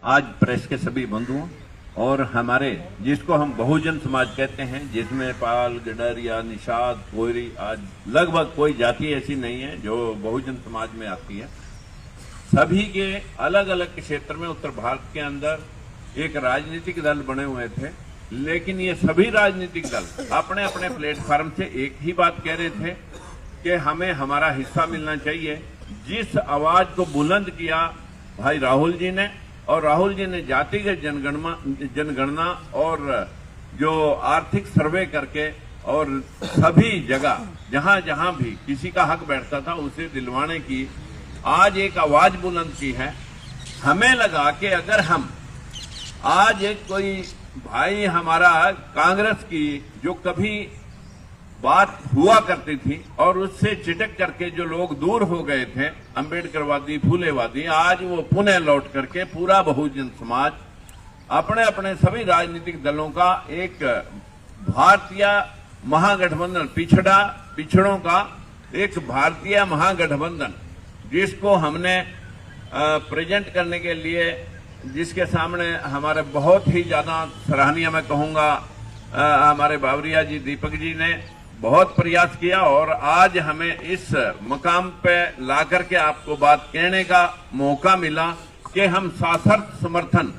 आज प्रेस के सभी बंधुओं और हमारे जिसको हम बहुजन समाज कहते हैं, जिसमें पाल, गडरिया, निषाद, कोयरी, आज लगभग कोई जाति ऐसी नहीं है जो बहुजन समाज में आती है। सभी के अलग अलग क्षेत्र में उत्तर भारत के अंदर एक राजनीतिक दल बने हुए थे, लेकिन ये सभी राजनीतिक दल अपने अपने प्लेटफॉर्म से एक ही बात कह रहे थे कि हमें हमारा हिस्सा मिलना चाहिए। जिस आवाज को बुलंद किया भाई राहुल जी ने, और राहुल जी ने जातिगत जनगणना और जो आर्थिक सर्वे करके और सभी जगह जहां जहां भी किसी का हक बैठता था उसे दिलवाने की आज एक आवाज बुलंद की है। हमें लगा कि अगर हम आज एक कोई भाई हमारा कांग्रेस की जो कभी बात हुआ करती थी और उससे चिटक करके जो लोग दूर हो गए थे, अंबेडकरवादी, फूलेवादी, आज वो पुनः लौट करके पूरा बहुजन समाज अपने अपने सभी राजनीतिक दलों का एक भारतीय महागठबंधन, पिछड़ों का एक भारतीय महागठबंधन जिसको हमने प्रेजेंट करने के लिए, जिसके सामने हमारे बहुत ही ज्यादा सराहनीय मैं कहूंगा हमारे बावरिया जी, दीपक जी ने बहुत प्रयास किया और आज हमें इस मकाम पे ला करके आपको बात कहने का मौका मिला कि हम साशर्त समर्थन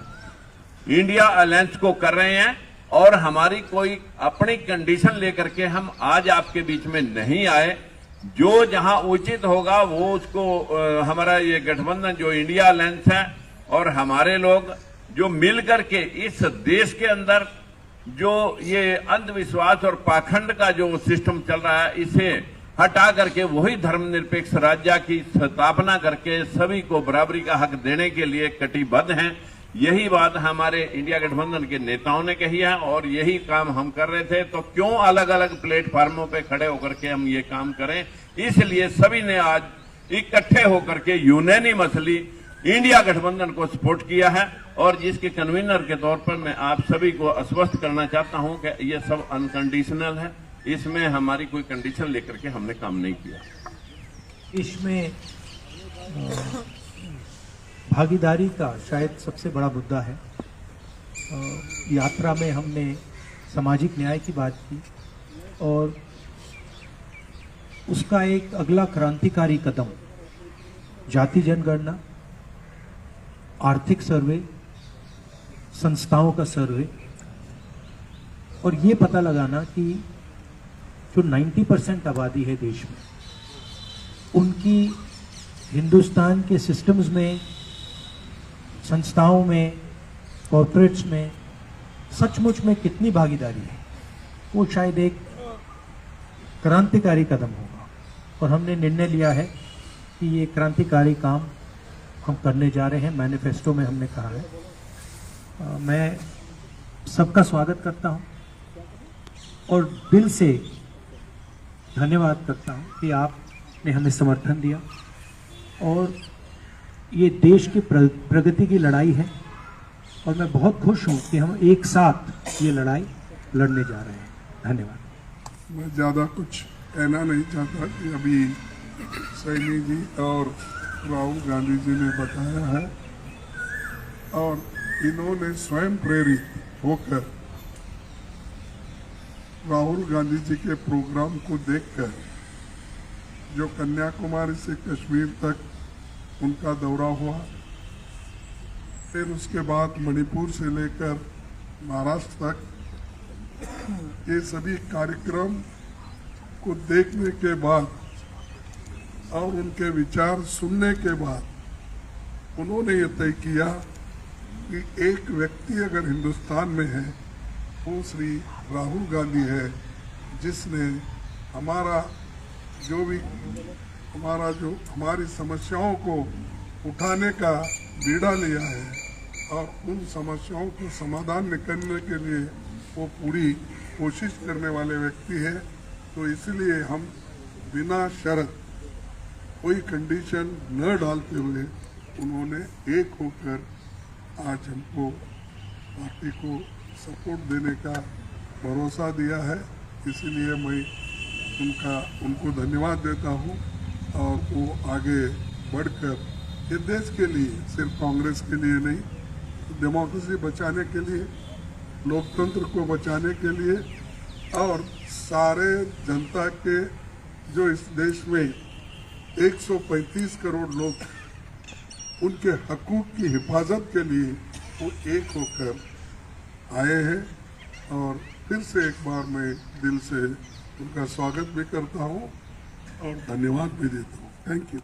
इंडिया अलायंस को कर रहे हैं और हमारी कोई अपनी कंडीशन लेकर के हम आज आपके बीच में नहीं आए। जो जहां उचित होगा वो उसको हमारा ये गठबंधन जो इंडिया अलायंस है और हमारे लोग जो मिल करके इस देश के अंदर जो ये अंधविश्वास और पाखंड का जो सिस्टम चल रहा है, इसे हटा करके वही धर्मनिरपेक्ष राज्य की स्थापना करके सभी को बराबरी का हक देने के लिए कटिबद्ध हैं। यही बात हमारे इंडिया गठबंधन के नेताओं ने कही है और यही काम हम कर रहे थे। तो क्यों अलग अलग प्लेटफार्मों पे खड़े होकर के हम ये काम करें, इसलिए सभी ने आज इकट्ठे होकर के यूनानिमसली इंडिया गठबंधन को सपोर्ट किया है और जिसके कन्वीनर के तौर पर मैं आप सभी को आश्वस्त करना चाहता हूं कि ये सब अनकंडीशनल है, इसमें हमारी कोई कंडीशन लेकर के हमने काम नहीं किया। इसमें भागीदारी का शायद सबसे बड़ा मुद्दा है। यात्रा में हमने सामाजिक न्याय की बात की और उसका एक अगला क्रांतिकारी कदम जाति जनगणना, आर्थिक सर्वे, संस्थाओं का सर्वे और ये पता लगाना कि जो 90% आबादी है देश में, उनकी हिंदुस्तान के सिस्टम्स में, संस्थाओं में, कॉर्पोरेट्स में सचमुच में कितनी भागीदारी है, वो शायद एक क्रांतिकारी कदम होगा। और हमने निर्णय लिया है कि ये क्रांतिकारी काम हम करने जा रहे हैं। मैनिफेस्टो में हमने कहा है। मैं सबका स्वागत करता हूं और दिल से धन्यवाद करता हूं कि आपने हमें समर्थन दिया और ये देश की प्रगति की लड़ाई है और मैं बहुत खुश हूं कि हम एक साथ ये लड़ाई लड़ने जा रहे हैं। धन्यवाद। मैं ज़्यादा कुछ कहना नहीं चाहता कि अभी सैनी जी और राहुल गांधी जी ने बताया है और इन्होंने स्वयं प्रेरित होकर राहुल गांधी जी के प्रोग्राम को देखकर जो कन्याकुमारी से कश्मीर तक उनका दौरा हुआ, फिर उसके बाद मणिपुर से लेकर महाराष्ट्र तक, ये सभी कार्यक्रम को देखने के बाद और उनके विचार सुनने के बाद उन्होंने ये तय किया कि एक व्यक्ति अगर हिंदुस्तान में है वो श्री राहुल गांधी है, जिसने हमारी समस्याओं को उठाने का बीड़ा लिया है और उन समस्याओं को समाधान निकालने के लिए वो पूरी कोशिश करने वाले व्यक्ति है। तो इसलिए हम बिना शर्त कोई कंडीशन न डालते हुए उन्होंने एक होकर आज हमको पार्टी को सपोर्ट देने का भरोसा दिया है। इसलिए मैं उनको धन्यवाद देता हूँ और वो आगे बढ़कर ये देश के लिए, सिर्फ कांग्रेस के लिए नहीं, डेमोक्रेसी बचाने के लिए, लोकतंत्र को बचाने के लिए और सारे जनता के जो इस देश में 135 करोड़ लोग उनके हकूक की हिफाजत के लिए वो एक होकर आए हैं। और फिर से एक बार मैं दिल से उनका स्वागत भी करता हूँ और धन्यवाद भी देता हूँ। Thank you.